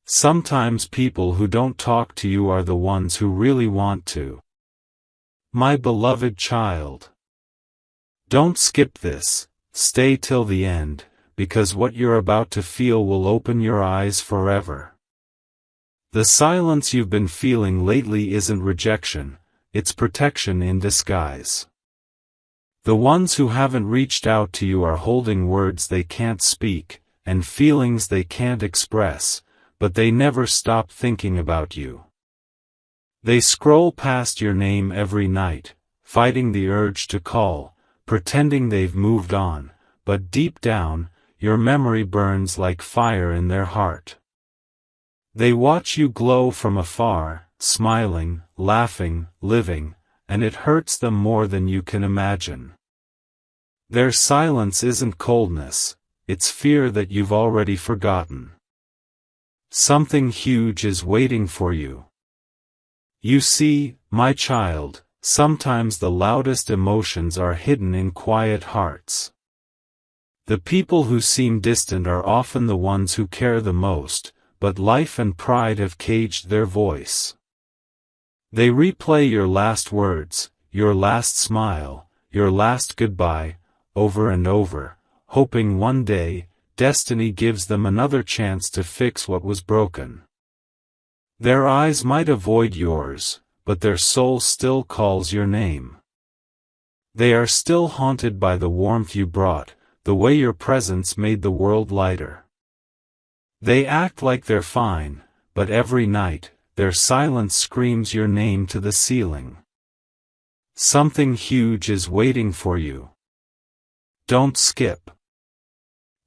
Sometimes people who don't talk to you are the ones who really want to. My beloved child. Don't skip this, stay till the end, because what you're about to feel will open your eyes forever. The silence you've been feeling lately isn't rejection, it's protection in disguise. The ones who haven't reached out to you are holding words they can't speak, and feelings they can't express, but they never stop thinking about you. They scroll past your name every night, fighting the urge to call, pretending they've moved on, but deep down, your memory burns like fire in their heart. They watch you glow from afar, smiling, laughing, living, and it hurts them more than you can imagine. Their silence isn't coldness, it's fear that you've already forgotten. Something huge is waiting for you. You see, my child, sometimes the loudest emotions are hidden in quiet hearts. The people who seem distant are often the ones who care the most, but life and pride have caged their voice. They replay your last words, your last smile, your last goodbye, over and over, hoping one day, destiny gives them another chance to fix what was broken. Their eyes might avoid yours, but their soul still calls your name. They are still haunted by the warmth you brought, the way your presence made the world lighter. They act like they're fine, but every night, their silence screams your name to the ceiling. Something huge is waiting for you. Don't skip.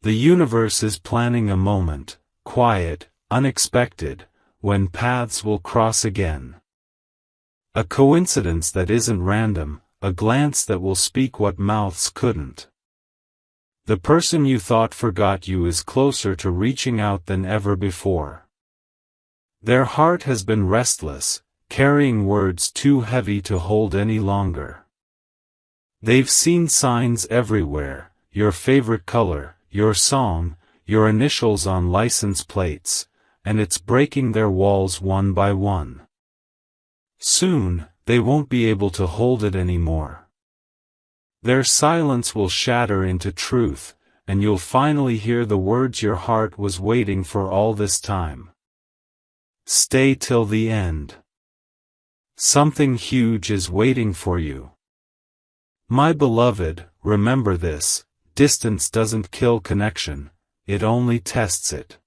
The universe is planning a moment, quiet, unexpected, when paths will cross again. A coincidence that isn't random, a glance that will speak what mouths couldn't. The person you thought forgot you is closer to reaching out than ever before. Their heart has been restless, carrying words too heavy to hold any longer. They've seen signs everywhere, your favorite color, your song, your initials on license plates, and it's breaking their walls one by one. Soon, they won't be able to hold it anymore. Their silence will shatter into truth, and you'll finally hear the words your heart was waiting for all this time. Stay till the end. Something huge is waiting for you. My beloved, remember this, distance doesn't kill connection, it only tests it.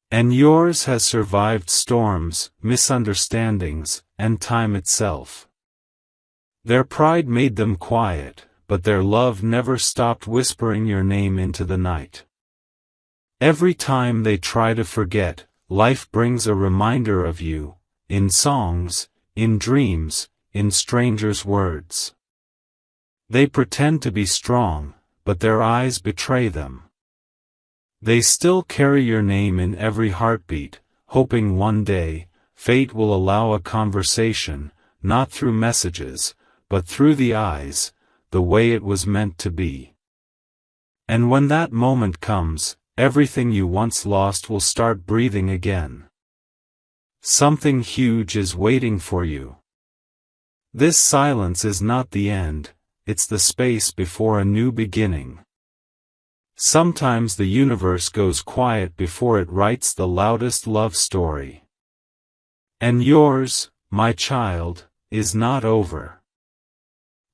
And yours has survived storms, misunderstandings, and time itself. Their pride made them quiet, but their love never stopped whispering your name into the night. Every time they try to forget, life brings a reminder of you, in songs, in dreams, in strangers' words. They pretend to be strong, but their eyes betray them. They still carry your name in every heartbeat, hoping one day, fate will allow a conversation, not through messages, but through the eyes, the way it was meant to be. And when that moment comes, everything you once lost will start breathing again. Something huge is waiting for you. This silence is not the end, it's the space before a new beginning. Sometimes the universe goes quiet before it writes the loudest love story. And yours, my child, is not over.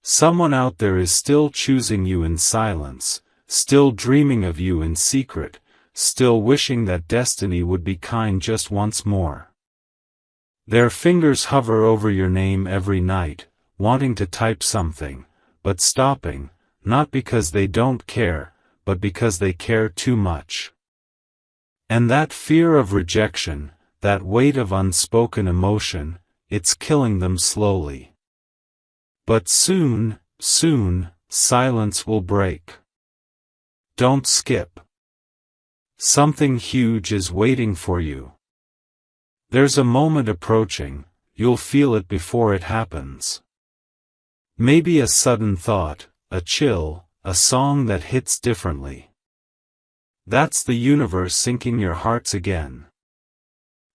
Someone out there is still choosing you in silence, still dreaming of you in secret, still wishing that destiny would be kind just once more. Their fingers hover over your name every night, wanting to type something, but stopping, not because they don't care, but because they care too much. And that fear of rejection, that weight of unspoken emotion, it's killing them slowly. But soon, silence will break. Don't skip. Something huge is waiting for you. There's a moment approaching, you'll feel it before it happens. Maybe a sudden thought, a chill, a song that hits differently. That's the universe syncing your hearts again.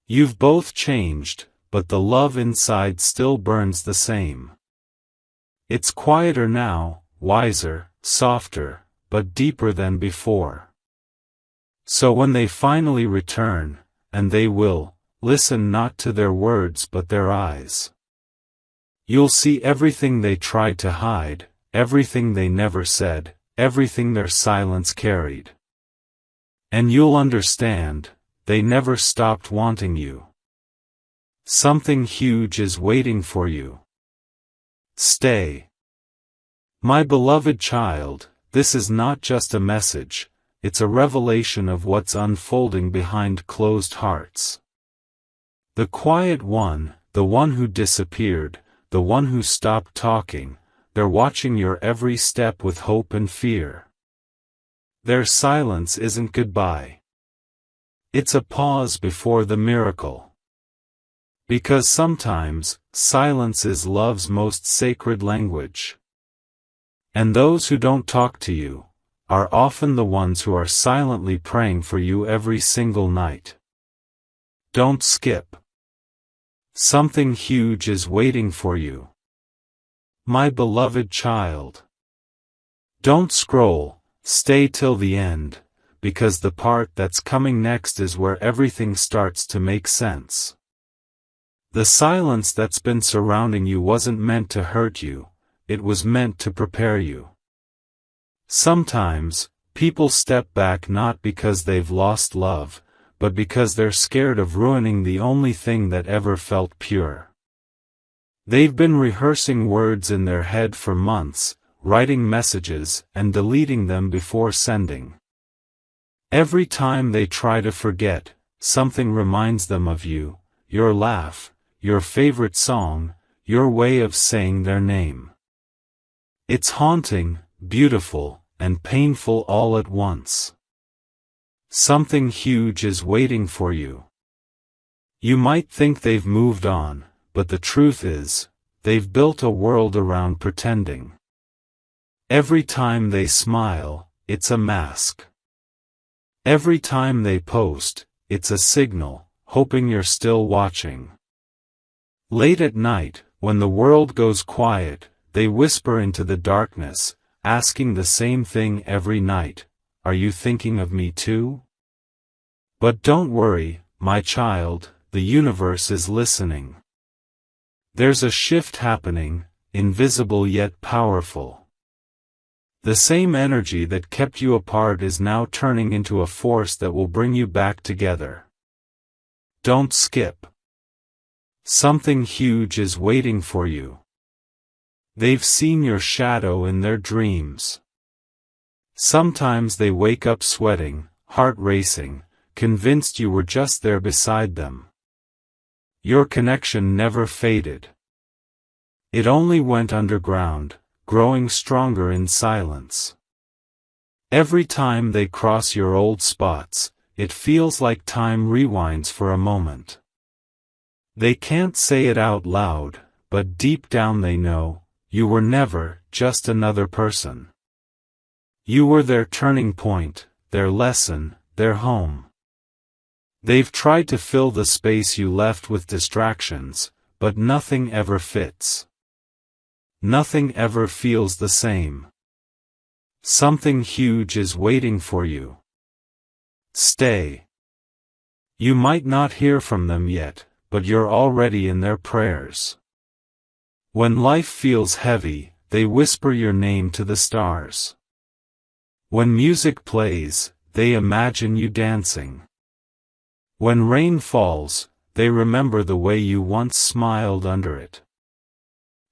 You've both changed, but the love inside still burns the same. It's quieter now, wiser, softer, but deeper than before. So when they finally return, and they will, listen not to their words but their eyes. You'll see everything they tried to hide, everything they never said, everything their silence carried. And you'll understand, they never stopped wanting you. Something huge is waiting for you. Stay. My beloved child, this is not just a message, it's a revelation of what's unfolding behind closed hearts. The quiet one, the one who disappeared, the one who stopped talking, they're watching your every step with hope and fear. Their silence isn't goodbye. It's a pause before the miracle. Because sometimes, silence is love's most sacred language. And those who don't talk to you are often the ones who are silently praying for you every single night. Don't skip. Something huge is waiting for you. My beloved child. Don't scroll, stay till the end, because the part that's coming next is where everything starts to make sense. The silence that's been surrounding you wasn't meant to hurt you, it was meant to prepare you. Sometimes, people step back not because they've lost love, but because they're scared of ruining the only thing that ever felt pure. They've been rehearsing words in their head for months, writing messages and deleting them before sending. Every time they try to forget, something reminds them of you, your laugh, your favorite song, your way of saying their name. It's haunting, beautiful, and painful all at once. Something huge is waiting for you. You might think they've moved on, but the truth is, they've built a world around pretending. Every time they smile, it's a mask. Every time they post, it's a signal, hoping you're still watching. Late at night, when the world goes quiet, they whisper into the darkness, asking the same thing every night, "Are you thinking of me too?" But don't worry, my child, the universe is listening. There's a shift happening, invisible yet powerful. The same energy that kept you apart is now turning into a force that will bring you back together. Don't skip. Something huge is waiting for you. They've seen your shadow in their dreams. Sometimes they wake up sweating, heart racing, convinced you were just there beside them. Your connection never faded. It only went underground, growing stronger in silence. Every time they cross your old spots, it feels like time rewinds for a moment. They can't say it out loud, but deep down they know, you were never just another person. You were their turning point, their lesson, their home. They've tried to fill the space you left with distractions, but nothing ever fits. Nothing ever feels the same. Something huge is waiting for you. Stay. You might not hear from them yet, but you're already in their prayers. When life feels heavy, they whisper your name to the stars. When music plays, they imagine you dancing. When rain falls, they remember the way you once smiled under it.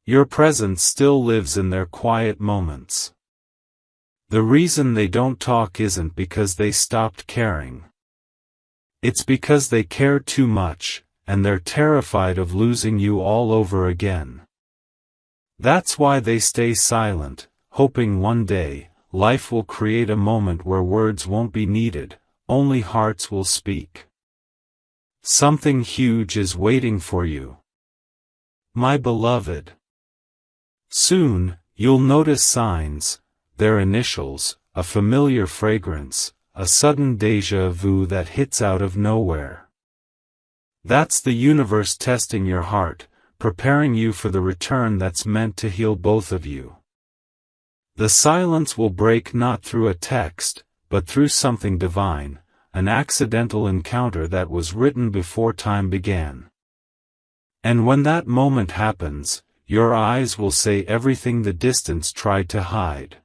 Your presence still lives in their quiet moments. The reason they don't talk isn't because they stopped caring. It's because they care too much, and they're terrified of losing you all over again. That's why they stay silent, hoping one day, life will create a moment where words won't be needed, only hearts will speak. Something huge is waiting for you. My beloved. Soon, you'll notice signs, their initials, a familiar fragrance, a sudden déjà vu that hits out of nowhere. That's the universe testing your heart, preparing you for the return that's meant to heal both of you. The silence will break not through a text, but through something divine, an accidental encounter that was written before time began. And when that moment happens, your eyes will say everything the distance tried to hide.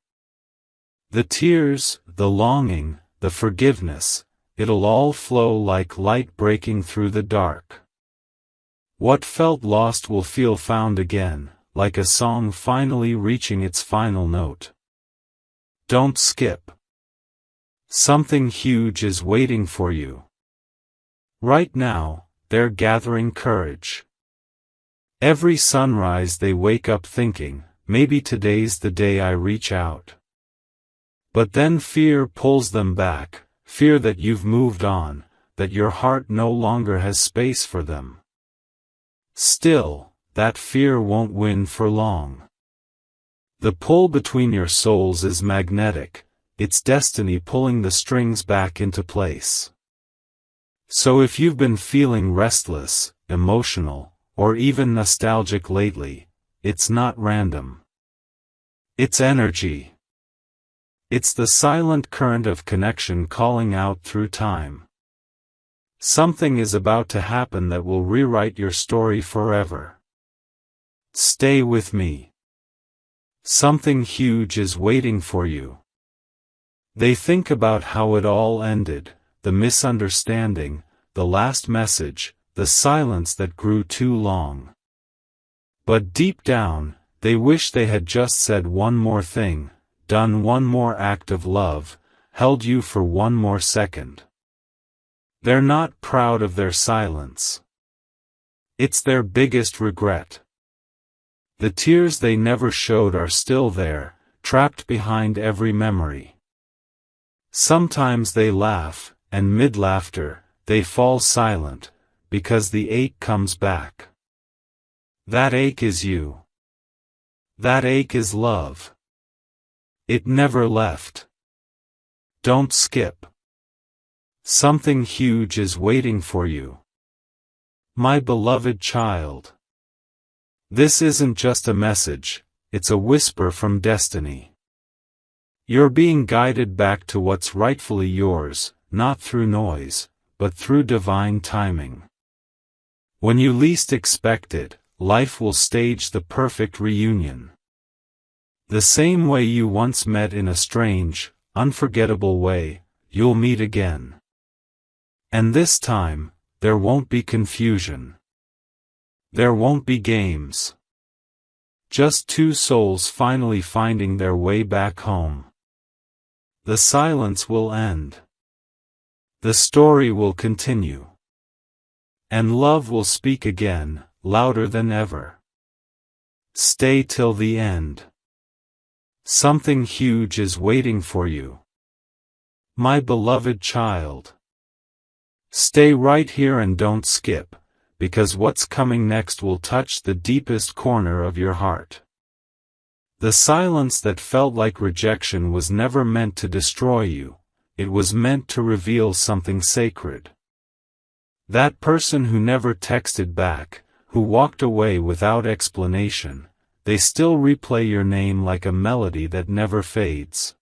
The tears, the longing, the forgiveness, it'll all flow like light breaking through the dark. What felt lost will feel found again, like a song finally reaching its final note. Don't skip. Something huge is waiting for you. Right now, they're gathering courage. Every sunrise they wake up thinking, maybe today's the day I reach out. But then fear pulls them back, fear that you've moved on, that your heart no longer has space for them. Still, that fear won't win for long. The pull between your souls is magnetic, it's destiny pulling the strings back into place. So if you've been feeling restless, emotional, or even nostalgic lately, it's not random. It's energy. It's the silent current of connection calling out through time. Something is about to happen that will rewrite your story forever. Stay with me. Something huge is waiting for you. They think about how it all ended, the misunderstanding, the last message, the silence that grew too long. But deep down, they wish they had just said one more thing, done one more act of love, held you for one more second. They're not proud of their silence. It's their biggest regret. The tears they never showed are still there, trapped behind every memory. Sometimes they laugh, and mid-laughter, they fall silent, because the ache comes back. That ache is you. That ache is love. It never left. Don't skip. Something huge is waiting for you. My beloved child. This isn't just a message, it's a whisper from destiny. You're being guided back to what's rightfully yours, not through noise, but through divine timing. When you least expect it, life will stage the perfect reunion. The same way you once met in a strange, unforgettable way, you'll meet again. And this time, there won't be confusion. There won't be games. Just two souls finally finding their way back home. The silence will end. The story will continue. And love will speak again, louder than ever. Stay till the end. Something huge is waiting for you. My beloved child. Stay right here and don't skip, because what's coming next will touch the deepest corner of your heart. The silence that felt like rejection was never meant to destroy you, it was meant to reveal something sacred. That person who never texted back, who walked away without explanation, they still replay your name like a melody that never fades.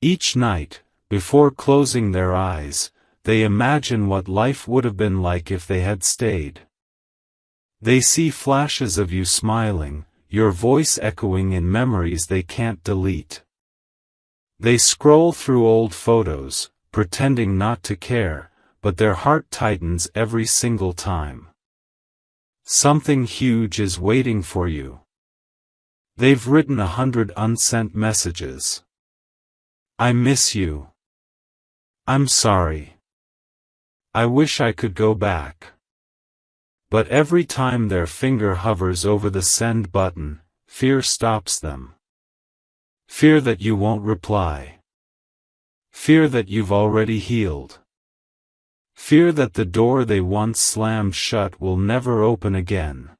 Each night, before closing their eyes, they imagine what life would have been like if they had stayed. They see flashes of you smiling, your voice echoing in memories they can't delete. They scroll through old photos, pretending not to care, but their heart tightens every single time. Something huge is waiting for you. They've written 100 unsent messages. I miss you. I'm sorry. I wish I could go back. But every time their finger hovers over the send button, fear stops them. Fear that you won't reply. Fear that you've already healed. Fear that the door they once slammed shut will never open again.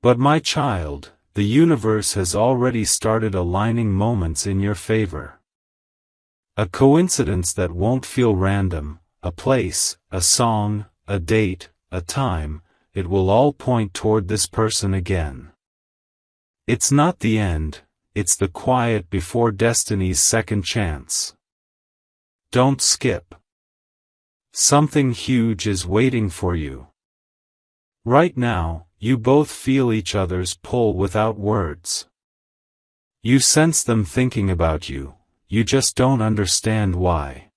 But my child, the universe has already started aligning moments in your favor. A coincidence that won't feel random, a place, a song, a date, a time, it will all point toward this person again. It's not the end, it's the quiet before destiny's second chance. Don't skip. Something huge is waiting for you. Right now, you both feel each other's pull without words. You sense them thinking about you, you just don't understand why.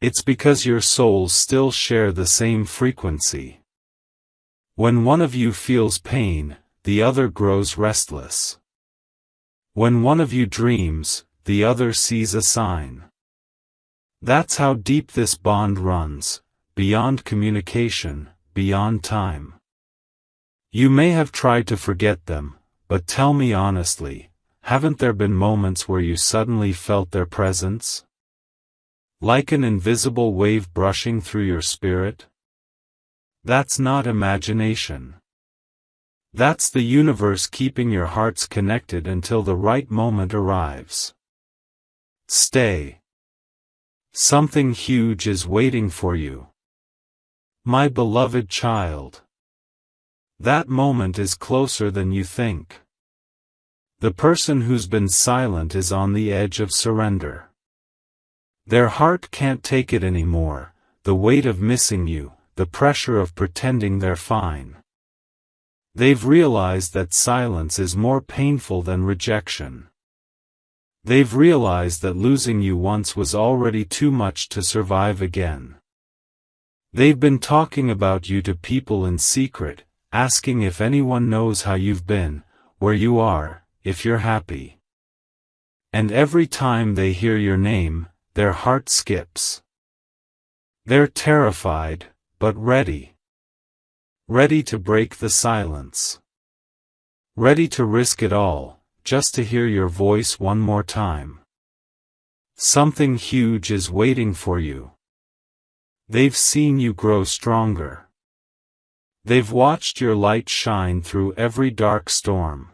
It's because your souls still share the same frequency. When one of you feels pain, the other grows restless. When one of you dreams, the other sees a sign. That's how deep this bond runs, beyond communication, beyond time. You may have tried to forget them, but tell me honestly, haven't there been moments where you suddenly felt their presence? Like an invisible wave brushing through your spirit? That's not imagination. That's the universe keeping your hearts connected until the right moment arrives. Stay. Something huge is waiting for you. My beloved child. That moment is closer than you think. The person who's been silent is on the edge of surrender. Their heart can't take it anymore, the weight of missing you, the pressure of pretending they're fine. They've realized that silence is more painful than rejection. They've realized that losing you once was already too much to survive again. They've been talking about you to people in secret, asking if anyone knows how you've been, where you are, if you're happy. And every time they hear your name, their heart skips. They're terrified, but ready. Ready to break the silence. Ready to risk it all, just to hear your voice one more time. Something huge is waiting for you. They've seen you grow stronger. They've watched your light shine through every dark storm.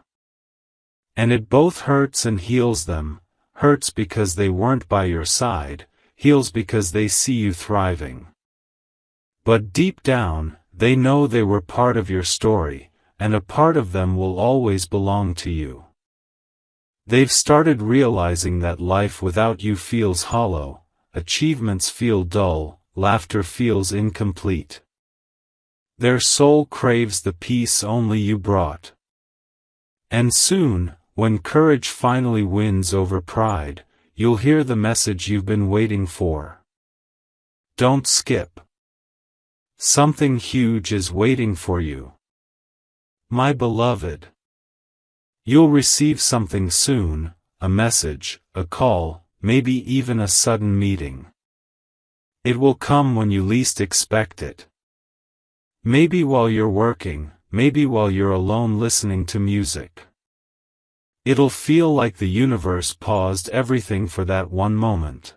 And it both hurts and heals them, hurts because they weren't by your side, heals because they see you thriving. But deep down, they know they were part of your story, and a part of them will always belong to you. They've started realizing that life without you feels hollow, achievements feel dull, laughter feels incomplete. Their soul craves the peace only you brought. And soon, when courage finally wins over pride, you'll hear the message you've been waiting for. Don't skip. Something huge is waiting for you. My beloved. You'll receive something soon, a message, a call, maybe even a sudden meeting. It will come when you least expect it. Maybe while you're working, maybe while you're alone listening to music. It'll feel like the universe paused everything for that one moment.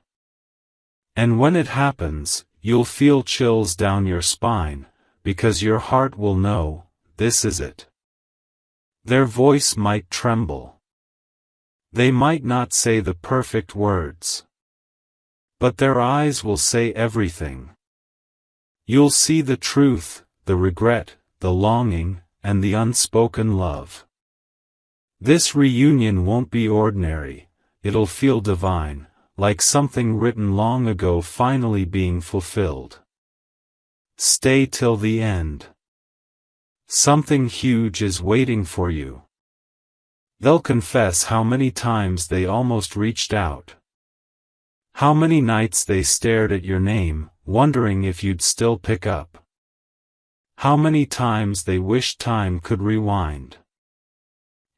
And when it happens, you'll feel chills down your spine, because your heart will know, this is it. Their voice might tremble. They might not say the perfect words. But their eyes will say everything. You'll see the truth, the regret, the longing, and the unspoken love. This reunion won't be ordinary, it'll feel divine, like something written long ago finally being fulfilled. Stay till the end. Something huge is waiting for you. They'll confess how many times they almost reached out. How many nights they stared at your name, wondering if you'd still pick up. How many times they wished time could rewind.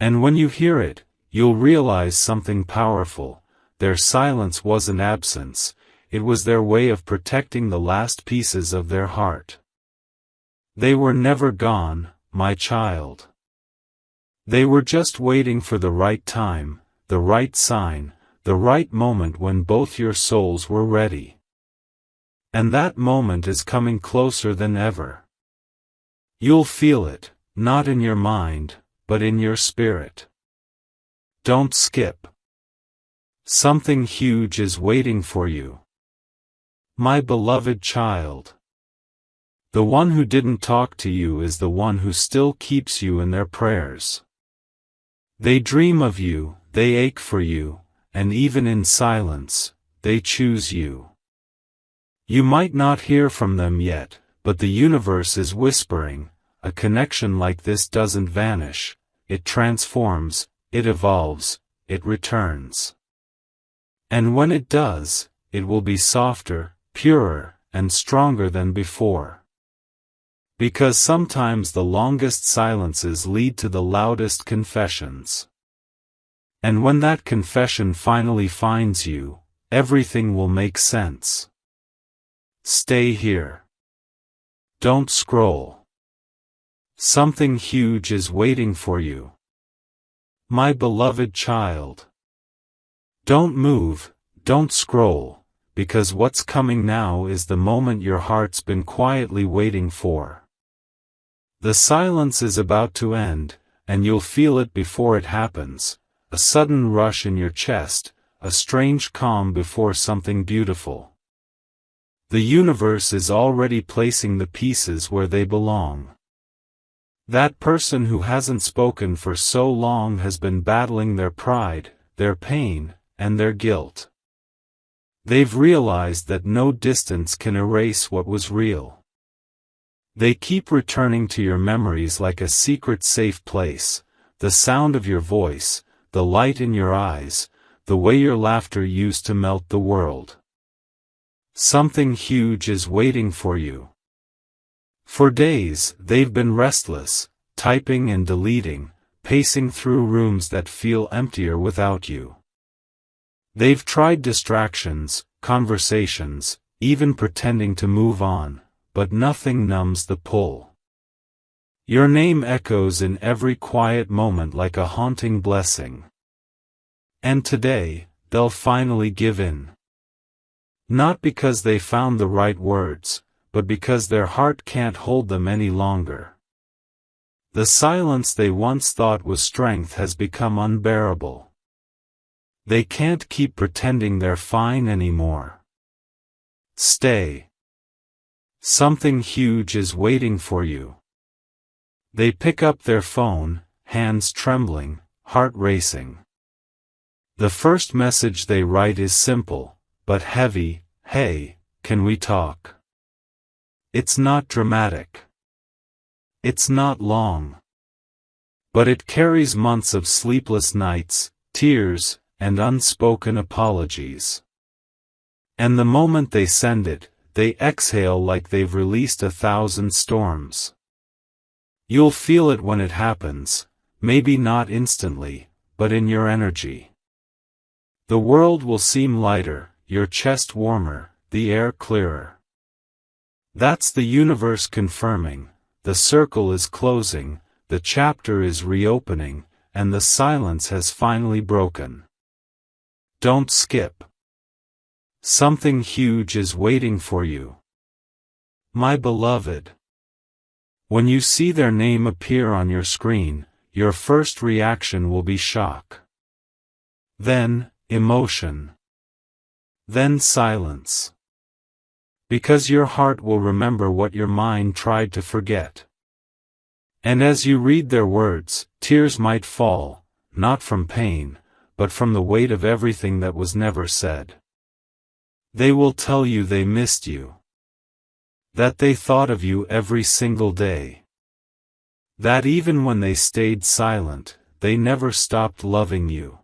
And when you hear it, you'll realize something powerful. Their silence wasn't absence, it was their way of protecting the last pieces of their heart. They were never gone, my child. They were just waiting for the right time, the right sign, the right moment when both your souls were ready. And that moment is coming closer than ever. You'll feel it, not in your mind, but in your spirit. Don't skip. Something huge is waiting for you. My beloved child. The one who didn't talk to you is the one who still keeps you in their prayers. They dream of you, they ache for you, and even in silence, they choose you. You might not hear from them yet, but the universe is whispering, a connection like this doesn't vanish, it transforms, it evolves, it returns. And when it does, it will be softer, purer, and stronger than before. Because sometimes the longest silences lead to the loudest confessions. And when that confession finally finds you, everything will make sense. Stay here. Don't scroll. Something huge is waiting for you. My beloved child. Don't move, don't scroll, because what's coming now is the moment your heart's been quietly waiting for. The silence is about to end, and you'll feel it before it happens, a sudden rush in your chest, a strange calm before something beautiful. The universe is already placing the pieces where they belong. That person who hasn't spoken for so long has been battling their pride, their pain, and their guilt. They've realized that no distance can erase what was real. They keep returning to your memories like a secret safe place, the sound of your voice, the light in your eyes, the way your laughter used to melt the world. Something huge is waiting for you. For days, they've been restless, typing and deleting, pacing through rooms that feel emptier without you. They've tried distractions, conversations, even pretending to move on, but nothing numbs the pull. Your name echoes in every quiet moment like a haunting blessing. And today, they'll finally give in. Not because they found the right words, but because their heart can't hold them any longer. The silence they once thought was strength has become unbearable. They can't keep pretending they're fine anymore. Stay. Something huge is waiting for you. They pick up their phone, hands trembling, heart racing. The first message they write is simple, but heavy. Hey, can we talk? It's not dramatic. It's not long. But it carries months of sleepless nights, tears, and unspoken apologies. And the moment they send it, they exhale like they've released 1,000 storms. You'll feel it when it happens, maybe not instantly, but in your energy. The world will seem lighter, your chest warmer, the air clearer. That's the universe confirming, the circle is closing, the chapter is reopening, and the silence has finally broken. Don't skip. Something huge is waiting for you. My beloved. When you see their name appear on your screen, your first reaction will be shock. Then, emotion. Then silence. Because your heart will remember what your mind tried to forget. And as you read their words, tears might fall, not from pain, but from the weight of everything that was never said. They will tell you they missed you. That they thought of you every single day. That even when they stayed silent, they never stopped loving you.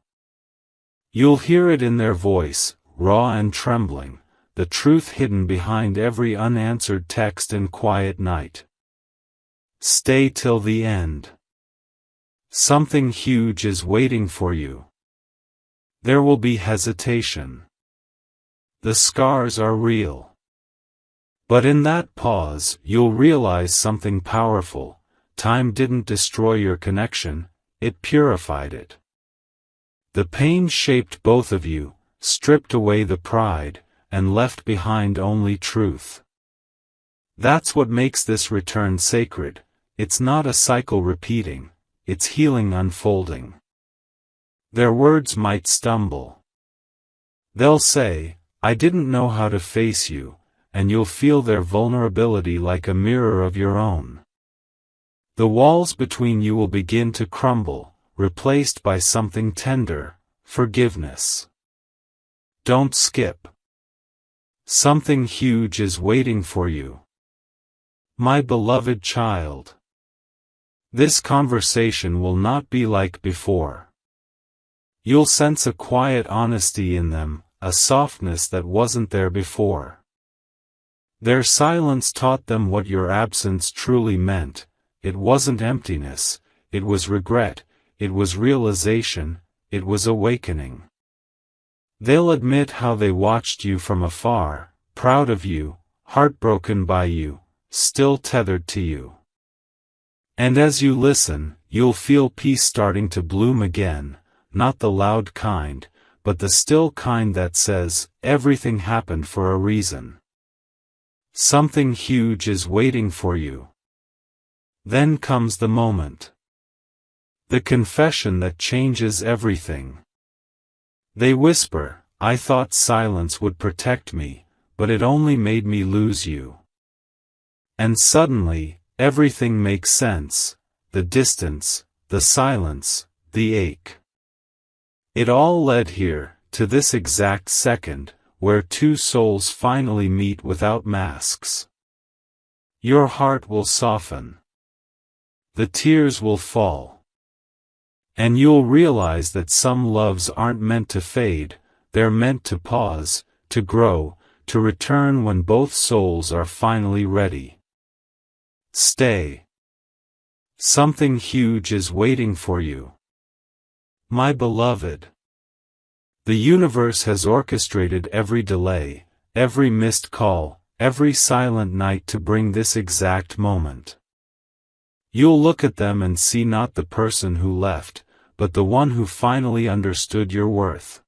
You'll hear it in their voice, raw and trembling, the truth hidden behind every unanswered text and quiet night. Stay till the end. Something huge is waiting for you. There will be hesitation. The scars are real. But in that pause, you'll realize something powerful. Time didn't destroy your connection, it purified it. The pain shaped both of you, stripped away the pride, and left behind only truth. That's what makes this return sacred. It's not a cycle repeating, it's healing unfolding. Their words might stumble. They'll say, I didn't know how to face you, and you'll feel their vulnerability like a mirror of your own. The walls between you will begin to crumble, replaced by something tender, forgiveness. Don't skip. Something huge is waiting for you. My beloved child. This conversation will not be like before. You'll sense a quiet honesty in them, a softness that wasn't there before. Their silence taught them what your absence truly meant. It wasn't emptiness, it was regret, it was realization, it was awakening. They'll admit how they watched you from afar, proud of you, heartbroken by you, still tethered to you. And as you listen, you'll feel peace starting to bloom again, not the loud kind, but the still kind that says, everything happened for a reason. Something huge is waiting for you. Then comes the moment. The confession that changes everything. They whisper, I thought silence would protect me, but it only made me lose you. And suddenly, everything makes sense, the distance, the silence, the ache. It all led here, to this exact second, where two souls finally meet without masks. Your heart will soften. The tears will fall. And you'll realize that some loves aren't meant to fade, they're meant to pause, to grow, to return when both souls are finally ready. Stay. Something huge is waiting for you. My beloved. The universe has orchestrated every delay, every missed call, every silent night to bring this exact moment. You'll look at them and see not the person who left, but the one who finally understood your worth.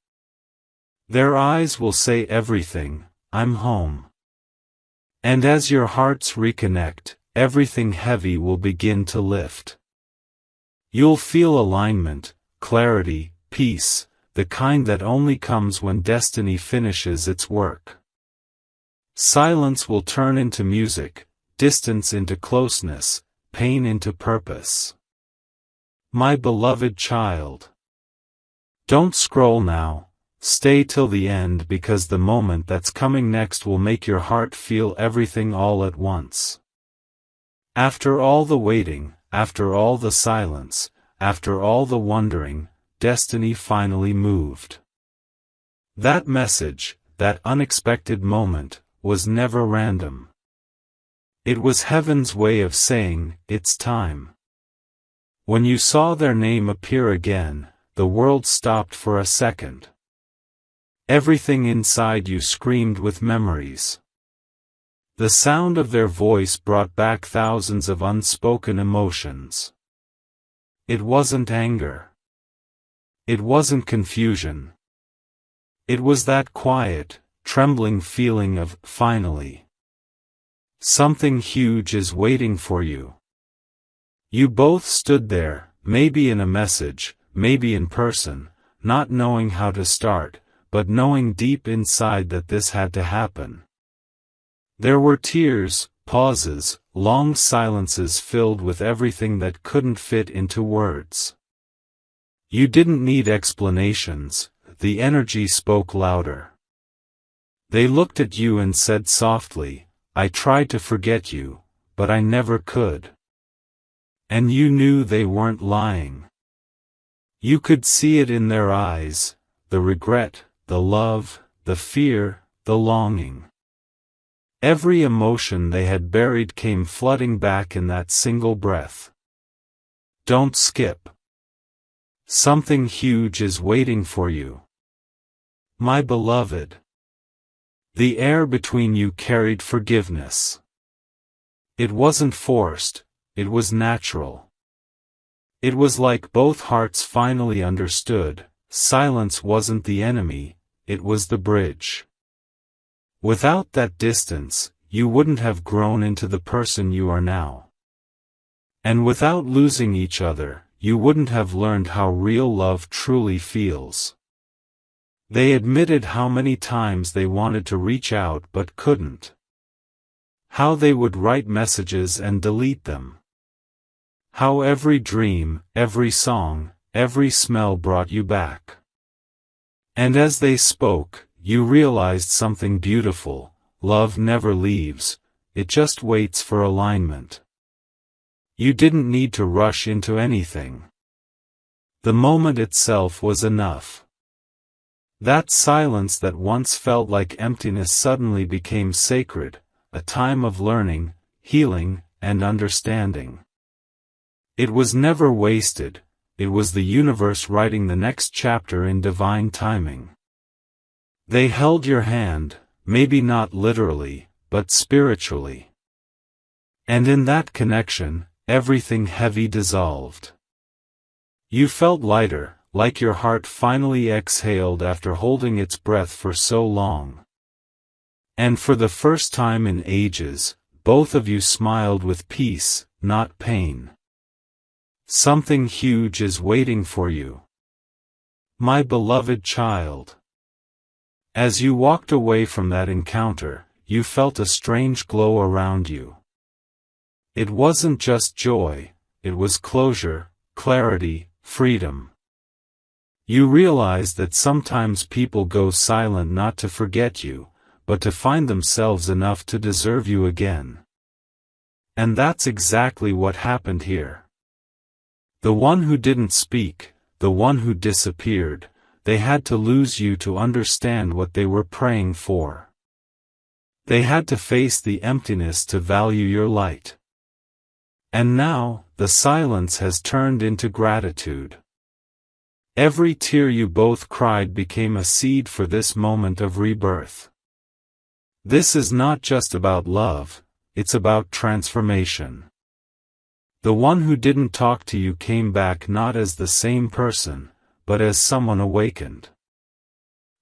Their eyes will say everything, I'm home. And as your hearts reconnect, everything heavy will begin to lift. You'll feel alignment, clarity, peace, the kind that only comes when destiny finishes its work. Silence will turn into music, distance into closeness, pain into purpose. My beloved child. Don't scroll now, stay till the end because the moment that's coming next will make your heart feel everything all at once. After all the waiting, after all the silence, after all the wondering, destiny finally moved. That message, that unexpected moment, was never random. It was heaven's way of saying, it's time. When you saw their name appear again, the world stopped for a second. Everything inside you screamed with memories. The sound of their voice brought back thousands of unspoken emotions. It wasn't anger. It wasn't confusion. It was that quiet, trembling feeling of, finally. Something huge is waiting for you. You both stood there, maybe in a message, maybe in person, not knowing how to start, but knowing deep inside that this had to happen. There were tears, pauses, long silences filled with everything that couldn't fit into words. You didn't need explanations, the energy spoke louder. They looked at you and said softly, I tried to forget you, but I never could. And you knew they weren't lying. You could see it in their eyes, the regret, the love, the fear, the longing. Every emotion they had buried came flooding back in that single breath. Don't skip. Something huge is waiting for you. My beloved. The air between you carried forgiveness. It wasn't forced, it was natural. It was like both hearts finally understood, silence wasn't the enemy, it was the bridge. Without that distance, you wouldn't have grown into the person you are now. And without losing each other, you wouldn't have learned how real love truly feels. They admitted how many times they wanted to reach out but couldn't. How they would write messages and delete them. How every dream, every song, every smell brought you back. And as they spoke, you realized something beautiful: love never leaves, it just waits for alignment. You didn't need to rush into anything. The moment itself was enough. That silence that once felt like emptiness suddenly became sacred, a time of learning, healing, and understanding. It was never wasted, it was the universe writing the next chapter in divine timing. They held your hand, maybe not literally, but spiritually. And in that connection, everything heavy dissolved. You felt lighter, like your heart finally exhaled after holding its breath for so long. And for the first time in ages, both of you smiled with peace, not pain. Something huge is waiting for you. My beloved child. As you walked away from that encounter, you felt a strange glow around you. It wasn't just joy, it was closure, clarity, freedom. You realized that sometimes people go silent not to forget you, but to find themselves enough to deserve you again. And that's exactly what happened here. The one who didn't speak, the one who disappeared, they had to lose you to understand what they were praying for. They had to face the emptiness to value your light. And now, the silence has turned into gratitude. Every tear you both cried became a seed for this moment of rebirth. This is not just about love, it's about transformation. The one who didn't talk to you came back not as the same person, but as someone awakened.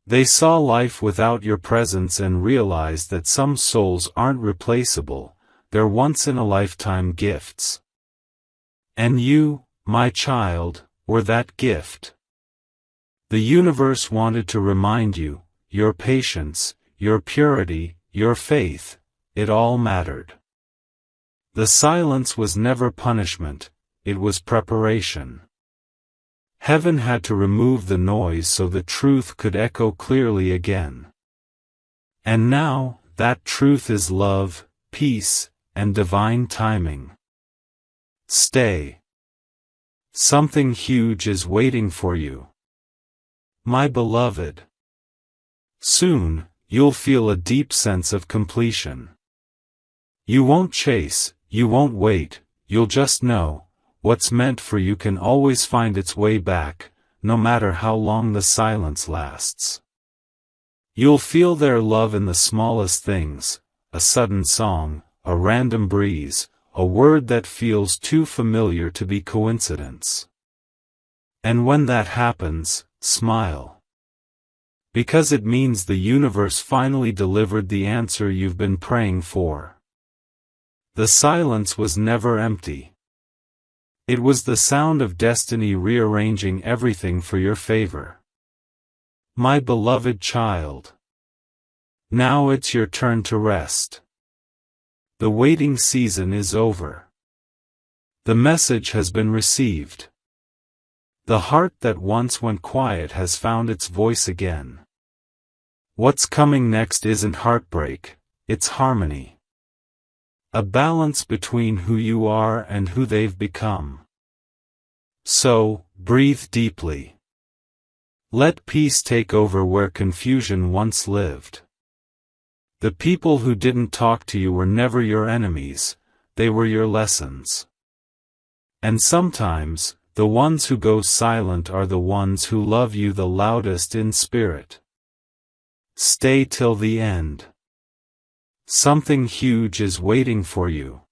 They saw life without your presence and realized that some souls aren't replaceable, they're once-in-a-lifetime gifts. And you, my child, were that gift. The universe wanted to remind you, your patience, your purity, your faith, it all mattered. The silence was never punishment, it was preparation. Heaven had to remove the noise so the truth could echo clearly again. And now, that truth is love, peace, and divine timing. Stay. Something huge is waiting for you. My beloved. Soon, you'll feel a deep sense of completion. You won't chase, you won't wait, you'll just know, what's meant for you can always find its way back, no matter how long the silence lasts. You'll feel their love in the smallest things, a sudden song, a random breeze, a word that feels too familiar to be coincidence. And when that happens, smile. Because it means the universe finally delivered the answer you've been praying for. The silence was never empty. It was the sound of destiny rearranging everything for your favor. My beloved child. Now it's your turn to rest. The waiting season is over. The message has been received. The heart that once went quiet has found its voice again. What's coming next isn't heartbreak, it's harmony. A balance between who you are and who they've become. So, breathe deeply. Let peace take over where confusion once lived. The people who didn't talk to you were never your enemies, they were your lessons. And sometimes, the ones who go silent are the ones who love you the loudest in spirit. Stay till the end. Something huge is waiting for you.